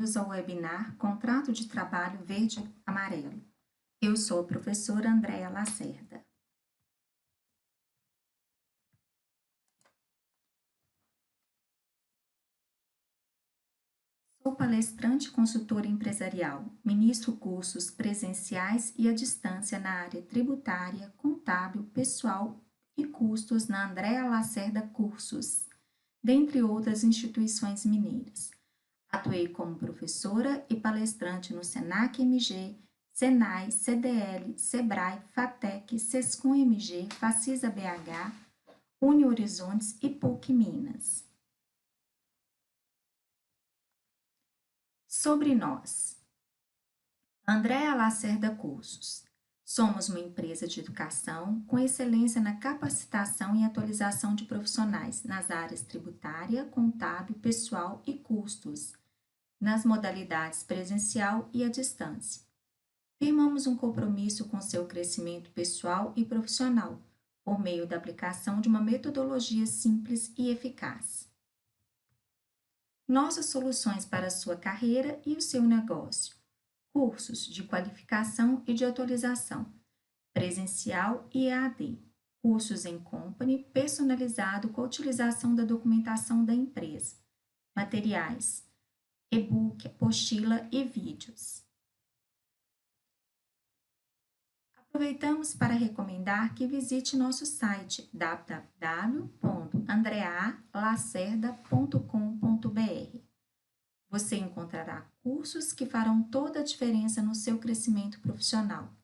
bem-vindos ao webinar Contrato de Trabalho Verde-Amarelo. Eu sou a professora Andréa Lacerda. Sou palestrante e consultora empresarial, ministro cursos presenciais e à distância na área tributária, contábil, pessoal e custos na Andréa Lacerda Cursos, dentre outras instituições mineiras. Atuei como professora e palestrante no SENAC-MG, SENAI, CDL, SEBRAE, FATEC, SESCOM-MG, Facisa BH, Unihorizontes e PUC Minas. Sobre nós. Andréa Lacerda Cursos. Somos uma empresa de educação com excelência na capacitação e atualização de profissionais nas áreas tributária, contábil, pessoal e custos, nas modalidades presencial e à distância. Firmamos um compromisso com seu crescimento pessoal e profissional, por meio da aplicação de uma metodologia simples e eficaz. Nossas soluções para a sua carreira e o seu negócio. Cursos de qualificação e de atualização, presencial e EAD. Cursos em company, personalizado com a utilização da documentação da empresa. Materiais, e-book, apostila e vídeos. Aproveitamos para recomendar que visite nosso site www.andrealacerda.com.br. Você encontrará cursos que farão toda a diferença no seu crescimento profissional.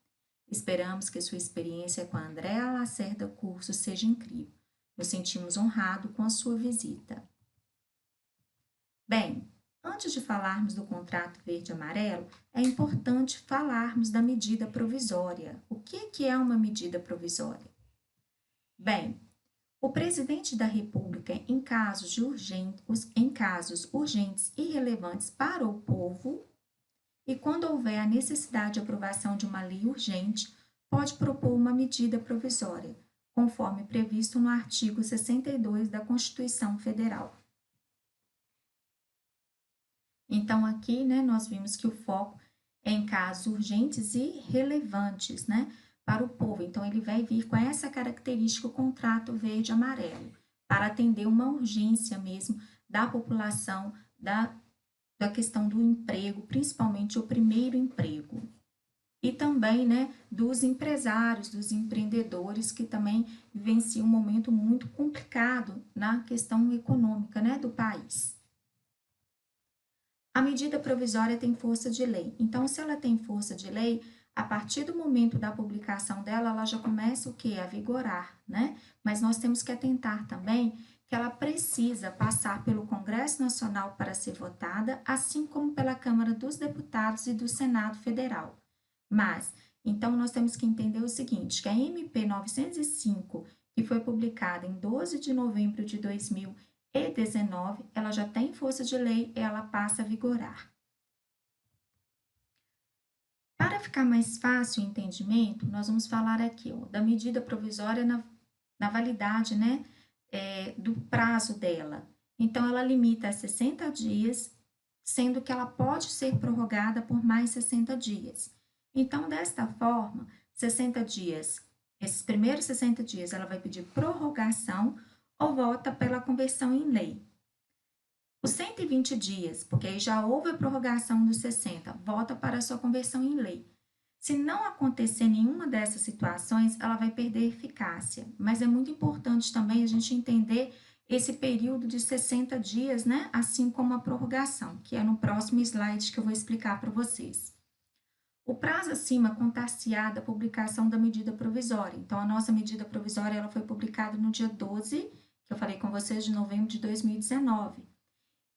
Esperamos que sua experiência com a Andréa Lacerda Cursos seja incrível. Nos sentimos honrados com a sua visita. Bem, antes de falarmos do contrato verde-amarelo, é importante falarmos da medida provisória. O que é uma medida provisória? Bem, o presidente da República, em casos urgentes e relevantes para o povo, e quando houver a necessidade de aprovação de uma lei urgente, pode propor uma medida provisória, conforme previsto no artigo 62 da Constituição Federal. Então, aqui, nós vimos que o foco é em casos urgentes e relevantes, para o povo. Então, ele vai vir com essa característica, o contrato verde-amarelo, para atender uma urgência mesmo da população, da questão do emprego, principalmente o primeiro emprego. E também, dos empresários, dos empreendedores que também vivenciam um momento muito complicado na questão econômica, do país. A medida provisória tem força de lei. Então, se ela tem força de lei, a partir do momento da publicação dela, ela já começa o quê? A vigorar, Mas nós temos que atentar também que ela precisa passar pelo Congresso Nacional para ser votada, assim como pela Câmara dos Deputados e do Senado Federal. Mas, então, nós temos que entender o seguinte, que a MP 905, que foi publicada em 12 de novembro de 2019, ela já tem força de lei e ela passa a vigorar. Para ficar mais fácil o entendimento, nós vamos falar aqui da medida provisória na validade, do prazo dela. Então, ela limita a 60 dias, sendo que ela pode ser prorrogada por mais 60 dias. Então, desta forma, 60 dias, esses primeiros 60 dias, ela vai pedir prorrogação ou vota pela conversão em lei. Os 120 dias, porque aí já houve a prorrogação dos 60, volta para a sua conversão em lei. Se não acontecer nenhuma dessas situações, ela vai perder eficácia. Mas é muito importante também a gente entender esse período de 60 dias, assim como a prorrogação, que é no próximo slide que eu vou explicar para vocês. O prazo acima contar-se-á da publicação da medida provisória. Então, a nossa medida provisória ela foi publicada no dia 12, que eu falei com vocês, de novembro de 2019.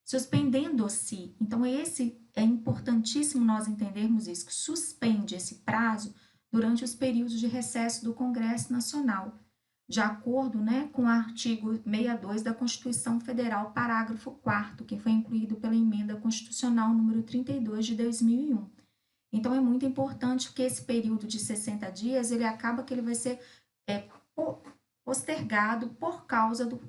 Suspendendo-se, então esse é importantíssimo nós entendermos isso, que suspende esse prazo durante os períodos de recesso do Congresso Nacional, de acordo com o artigo 62 da Constituição Federal, parágrafo 4º, que foi incluído pela emenda constitucional número 32 de 2001. Então, é muito importante que esse período de 60 dias, ele acaba que ele vai ser postergado por causa do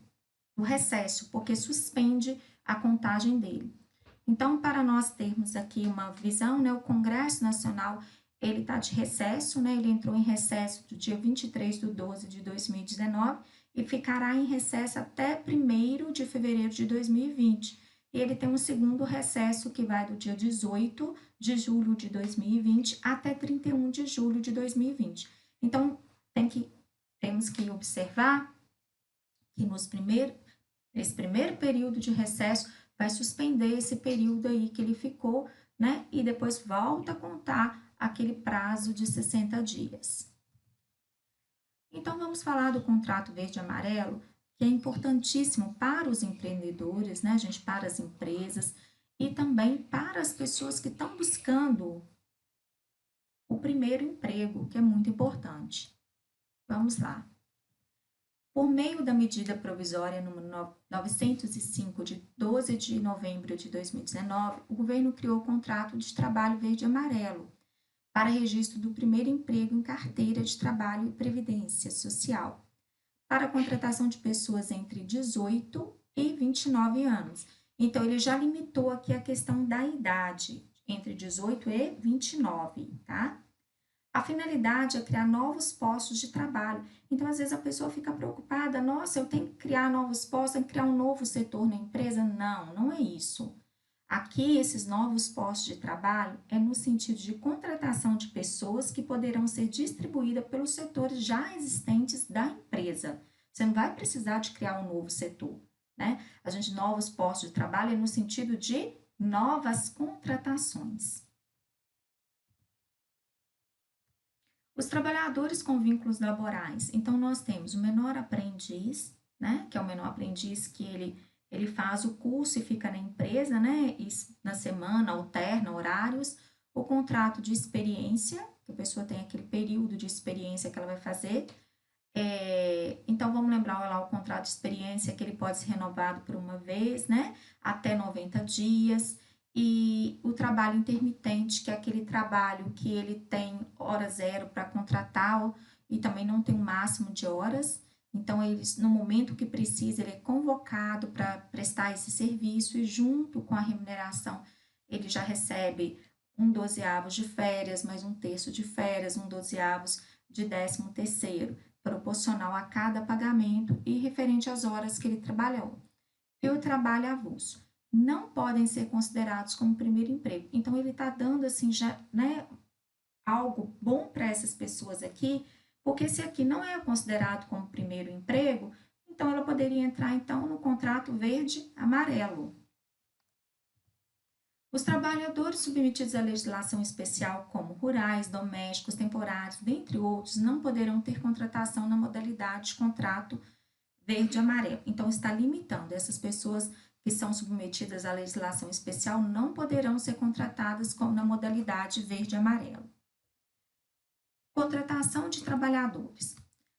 recesso, porque suspende a contagem dele. Então, para nós termos aqui uma visão, né, o Congresso Nacional, ele está de recesso, né, ele entrou em recesso do dia 23/12/2019 e ficará em recesso até 1º de fevereiro de 2020. E ele tem um segundo recesso que vai do dia 18 de julho de 2020 até 31 de julho de 2020. Então, temos que observar que nesse primeiro período de recesso, vai suspender esse período aí que ele ficou, né? E depois volta a contar aquele prazo de 60 dias. Então, vamos falar do contrato verde-amarelo, que é importantíssimo para os empreendedores, né, gente, para as empresas e também para as pessoas que estão buscando o primeiro emprego, que é muito importante. Vamos lá. Por meio da medida provisória número 905, de 12 de novembro de 2019, o governo criou o contrato de trabalho verde-amarelo para registro do primeiro emprego em carteira de trabalho e previdência social, para a contratação de pessoas entre 18 e 29 anos. Então, ele já limitou aqui a questão da idade, entre 18 e 29, tá? A finalidade é criar novos postos de trabalho. Então, às vezes, a pessoa fica preocupada: nossa, eu tenho que criar novos postos, tenho que criar um novo setor na empresa. Não, não é isso. Aqui, esses novos postos de trabalho é no sentido de contratação de pessoas que poderão ser distribuídas pelos setores já existentes da empresa. Você não vai precisar de criar um novo setor, né? Novos postos de trabalho é no sentido de novas contratações. Os trabalhadores com vínculos laborais. Então, nós temos o menor aprendiz, né? Que é o menor aprendiz que ele faz o curso e fica na empresa, né? E na semana, alterna horários. O contrato de experiência, que a pessoa tem aquele período de experiência que ela vai fazer. Então, vamos lembrar lá o contrato de experiência, que ele pode ser renovado por uma vez, né? Até 90 dias. E o trabalho intermitente, que é aquele trabalho que ele tem hora zero para contratar e também não tem um máximo de horas. Então, no momento que precisa, ele é convocado para prestar esse serviço e junto com a remuneração, ele já recebe um 12º de férias, mais um terço de férias, um 12º de 13º, proporcional a cada pagamento e referente às horas que ele trabalhou. E o trabalho avulso não podem ser considerados como primeiro emprego. Então, ele está dando, assim, já, né, algo bom para essas pessoas aqui, porque se aqui não é considerado como primeiro emprego, então ela poderia entrar, então, no contrato verde-amarelo. Os trabalhadores submetidos à legislação especial, como rurais, domésticos, temporários, dentre outros, não poderão ter contratação na modalidade de contrato verde-amarelo. Então, está limitando essas pessoas que são submetidas à legislação especial não poderão ser contratadas na modalidade verde-amarelo. Contratação de trabalhadores.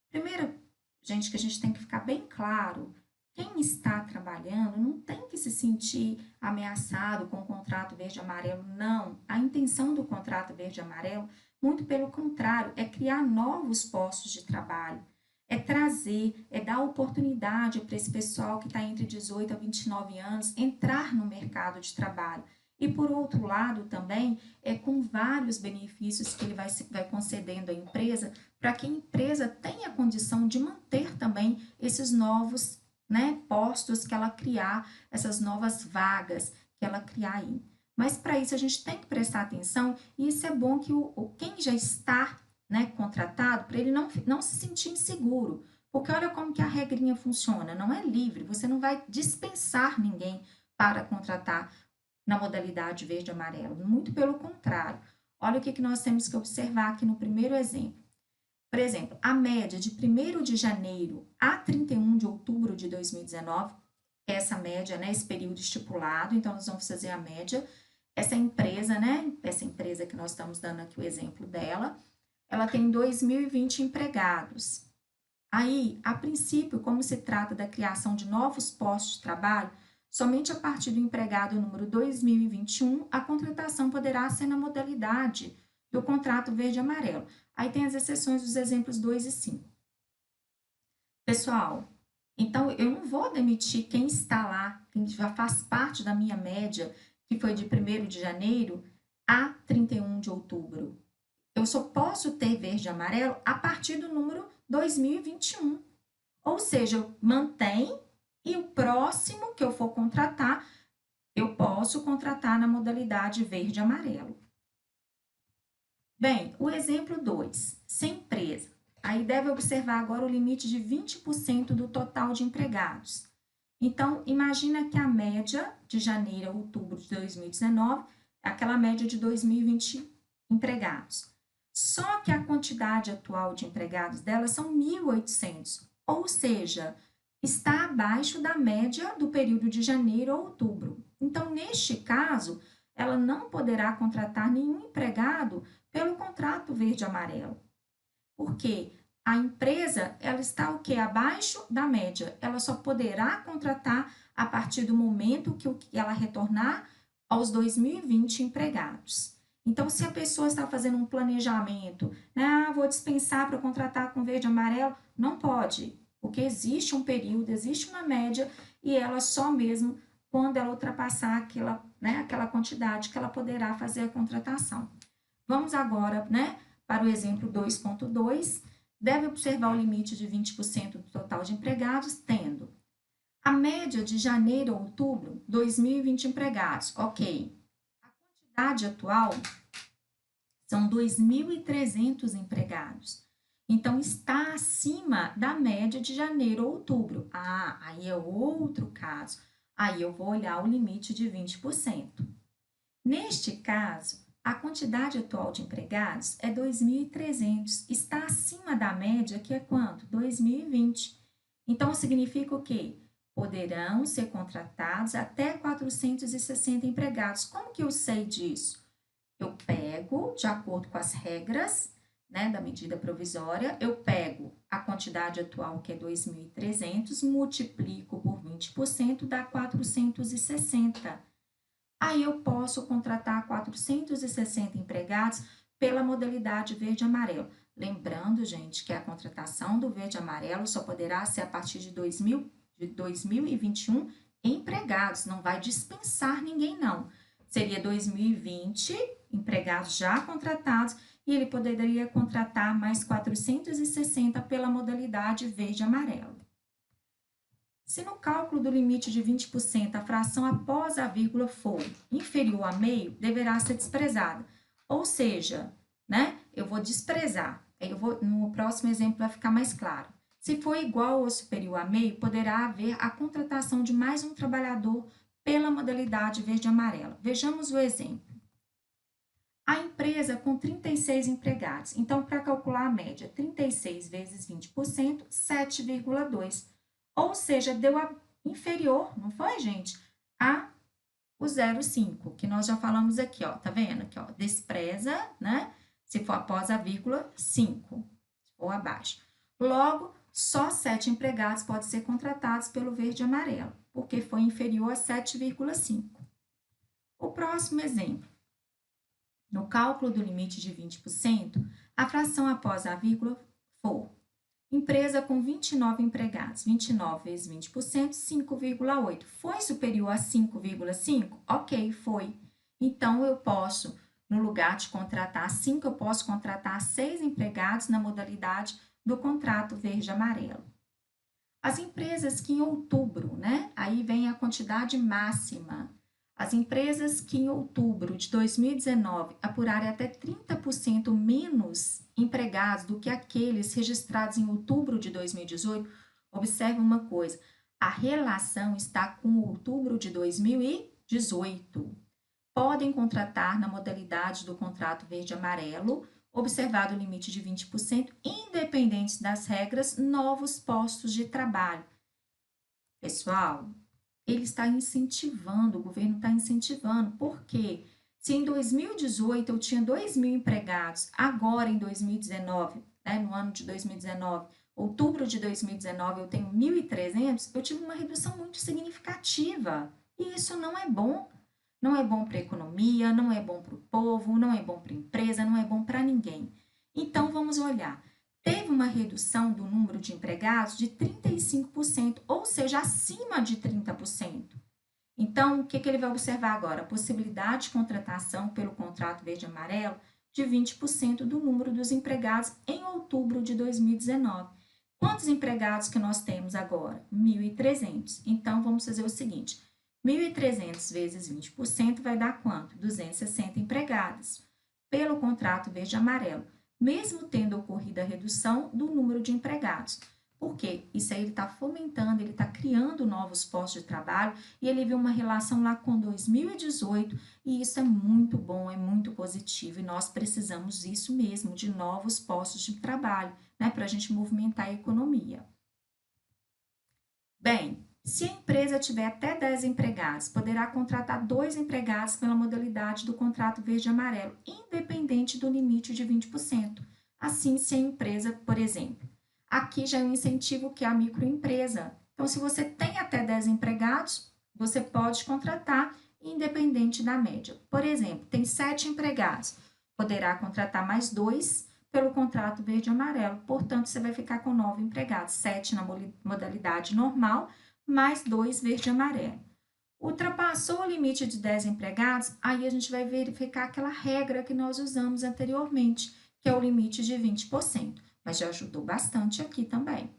Primeiro, gente, que a gente tem que ficar bem claro, quem está trabalhando não tem que se sentir ameaçado com o contrato verde-amarelo, não. A intenção do contrato verde-amarelo, muito pelo contrário, é criar novos postos de trabalho, é trazer, é dar oportunidade para esse pessoal que está entre 18 a 29 anos entrar no mercado de trabalho. E por outro lado também, é com vários benefícios que ele vai concedendo à empresa, para que a empresa tenha condição de manter também esses novos, né, postos que ela criar, essas novas vagas que ela criar aí. Mas para isso a gente tem que prestar atenção e isso é bom que quem já está, né, contratado, para ele não se sentir inseguro. Porque olha como que a regrinha funciona, não é livre, você não vai dispensar ninguém para contratar na modalidade verde e amarelo, muito pelo contrário. Olha o que nós temos que observar aqui no primeiro exemplo. Por exemplo, a média de 1º de janeiro a 31 de outubro de 2019, essa média, né, esse período estipulado, então nós vamos fazer a média. Essa empresa, né, essa empresa que nós estamos dando aqui o exemplo dela, ela tem 2.020 empregados. Aí, a princípio, como se trata da criação de novos postos de trabalho, somente a partir do empregado número 2021, a contratação poderá ser na modalidade do contrato verde-amarelo. Aí tem as exceções dos exemplos 2 e 5. Pessoal, então eu não vou demitir quem está lá, quem já faz parte da minha média, que foi de 1º de janeiro a 31 de outubro. Eu só posso ter verde e amarelo a partir do número 2021. Ou seja, mantém e o próximo que eu for contratar, eu posso contratar na modalidade verde e amarelo. Bem, o exemplo 2, sem empresa. Aí deve observar agora o limite de 20% do total de empregados. Então, imagina que a média de janeiro a outubro de 2019 é aquela média de 2020 empregados. Só que a quantidade atual de empregados dela são 1.800, ou seja, está abaixo da média do período de janeiro a outubro. Então, neste caso, ela não poderá contratar nenhum empregado pelo contrato verde-amarelo. Por quê? A empresa, ela está o quê? Abaixo da média. Ela só poderá contratar a partir do momento que ela retornar aos 2020 empregados. Então, se a pessoa está fazendo um planejamento, né? Vou dispensar para contratar com verde e amarelo, não pode, porque existe um período, existe uma média e ela só mesmo quando ela ultrapassar aquela quantidade que ela poderá fazer a contratação. Vamos agora, né, para o exemplo 2.2, deve observar o limite de 20% do total de empregados, tendo a média de janeiro a outubro, 2.020 empregados, ok. A quantidade atual são 2.300 empregados. Então, está acima da média de janeiro a outubro. Ah, aí é outro caso. Aí eu vou olhar o limite de 20%. Neste caso, a quantidade atual de empregados é 2.300, está acima da média, que é quanto? 2020. Então, significa o quê? Poderão ser contratados até 460 empregados. Como que eu sei disso? Eu pego, de acordo com as regras, né, da medida provisória, eu pego a quantidade atual, que é 2.300, multiplico por 20%, dá 460. Aí eu posso contratar 460 empregados pela modalidade verde-amarelo. Lembrando, gente, que a contratação do verde-amarelo só poderá ser a partir de 2021 empregados, não vai dispensar ninguém, não. Seria 2020 empregados já contratados e ele poderia contratar mais 460 pela modalidade verde-amarelo. Se no cálculo do limite de 20% a fração após a vírgula for inferior a meio, deverá ser desprezada. Ou seja, né, eu vou desprezar. No próximo exemplo vai ficar mais claro. Se for igual ou superior a meio, poderá haver a contratação de mais um trabalhador pela modalidade verde-amarela. Vejamos o exemplo. A empresa com 36 empregados. Então, para calcular a média, 36 vezes 20%, 7,2. Ou seja, deu a inferior, não foi, gente? A o 0,5, que nós já falamos aqui, ó. Tá vendo aqui, ó? Despreza, né? Se for após a vírgula, 5. Se for abaixo. Logo, só 7 empregados podem ser contratados pelo verde e amarelo, porque foi inferior a 7,5. O próximo exemplo. No cálculo do limite de 20%, a fração após a vírgula for empresa com 29 empregados, 29 vezes 20%, 5,8. Foi superior a 5,5? Ok, foi. Então, eu posso, no lugar de contratar 5, eu posso contratar 6 empregados na modalidade do contrato verde-amarelo. As empresas que em outubro, né? Aí vem a quantidade máxima. As empresas que em outubro de 2019 apurarem até 30% menos empregados do que aqueles registrados em outubro de 2018, observe uma coisa, a relação está com outubro de 2018. Podem contratar na modalidade do contrato verde-amarelo, observado o limite de 20%, independente das regras, novos postos de trabalho. Pessoal, ele está incentivando, o governo está incentivando, porque se em 2018 eu tinha 2.000 empregados, agora em 2019, né, no ano de 2019, outubro de 2019, eu tenho 1.300, eu tive uma redução muito significativa. E isso não é bom. Não é bom para a economia, não é bom para o povo, não é bom para a empresa, não é bom para ninguém. Então, vamos olhar. Teve uma redução do número de empregados de 35%, ou seja, acima de 30%. Então, o que ele vai observar agora? A possibilidade de contratação pelo contrato verde e amarelo de 20% do número dos empregados em outubro de 2019. Quantos empregados que nós temos agora? 1.300. Então, vamos fazer o seguinte, 1.300 vezes 20% vai dar quanto? 260 empregados pelo contrato verde e amarelo, mesmo tendo ocorrido a redução do número de empregados. Porque isso aí ele está fomentando, ele está criando novos postos de trabalho e ele viu uma relação lá com 2018 e isso é muito bom, é muito positivo e nós precisamos disso mesmo, de novos postos de trabalho, né, para a gente movimentar a economia. Bem, se a empresa tiver até 10 empregados, poderá contratar 2 empregados pela modalidade do contrato verde e amarelo, independente do limite de 20%. Assim, se a empresa, por exemplo, aqui já é um incentivo que é a microempresa. Então, se você tem até 10 empregados, você pode contratar independente da média. Por exemplo, tem 7 empregados, poderá contratar mais 2 pelo contrato verde e amarelo. Portanto, você vai ficar com 9 empregados, 7 na modalidade normal, mais 2 verde e amarelo. Ultrapassou o limite de 10 empregados, aí a gente vai verificar aquela regra que nós usamos anteriormente, que é o limite de 20%. Mas já ajudou bastante aqui também.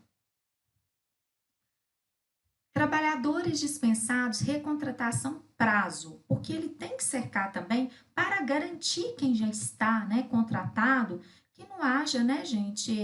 Trabalhadores dispensados, recontratação prazo, porque ele tem que cercar também para garantir quem já está, né, contratado, que não haja, né, gente,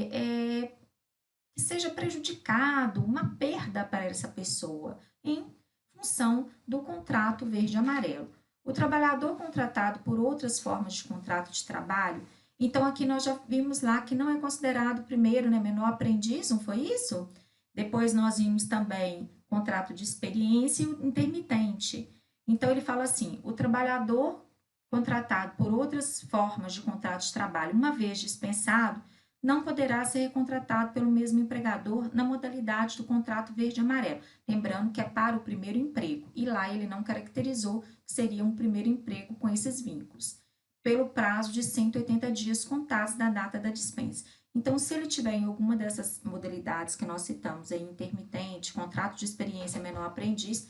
que seja prejudicado, uma perda para essa pessoa, em função do contrato verde e amarelo. O trabalhador contratado por outras formas de contrato de trabalho, então aqui nós já vimos lá que não é considerado primeiro, né, menor aprendiz, não foi isso? Depois nós vimos também contrato de experiência e o intermitente. Então ele fala assim, o trabalhador contratado por outras formas de contrato de trabalho, uma vez dispensado, não poderá ser recontratado pelo mesmo empregador na modalidade do contrato verde e amarelo. Lembrando que é para o primeiro emprego, e lá ele não caracterizou que seria um primeiro emprego com esses vínculos, pelo prazo de 180 dias contados da data da dispensa. Então, se ele tiver em alguma dessas modalidades que nós citamos aí, intermitente, contrato de experiência menor aprendiz,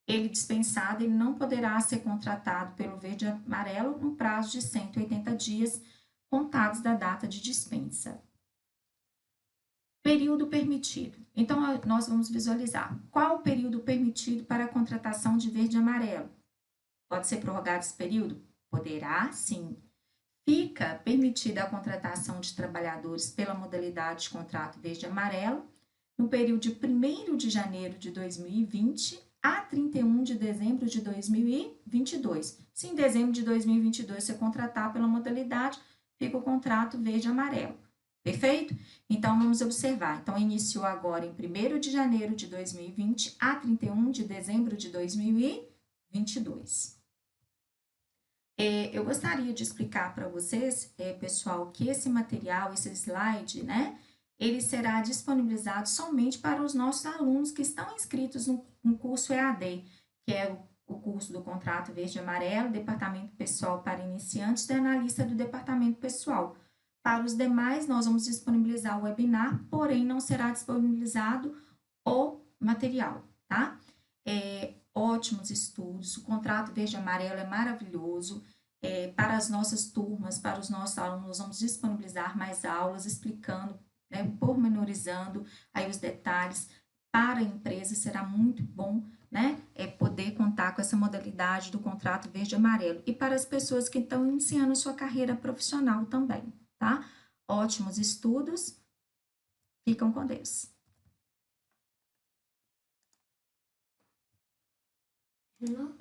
ele dispensado, ele não poderá ser contratado pelo verde e amarelo no prazo de 180 dias contados da data de dispensa. Período permitido. Então, nós vamos visualizar qual o período permitido para a contratação de verde e amarelo. Pode ser prorrogado esse período? Poderá, sim. Fica permitida a contratação de trabalhadores pela modalidade de contrato verde e amarelo no período de 1º de janeiro de 2020 a 31 de dezembro de 2022. Se em dezembro de 2022 você contratar pela modalidade, fica o contrato verde e amarelo. Perfeito? Então, vamos observar. Então, iniciou agora em 1º de janeiro de 2020 a 31 de dezembro de 2022. Eu gostaria de explicar para vocês, pessoal, que esse material, esse slide, né, ele será disponibilizado somente para os nossos alunos que estão inscritos no curso EAD, que é o curso do contrato verde e amarelo, departamento pessoal para iniciantes e analista do departamento pessoal. Para os demais, nós vamos disponibilizar o webinar, porém não será disponibilizado o material, tá? Ótimos estudos, o contrato verde e amarelo é maravilhoso. Para as nossas turmas, para os nossos alunos, vamos disponibilizar mais aulas explicando, né, pormenorizando aí os detalhes. Para a empresa será muito bom, né, poder contar com essa modalidade do contrato verde e amarelo. E para as pessoas que estão iniciando sua carreira profissional também, tá? Ótimos estudos, ficam com Deus. Não.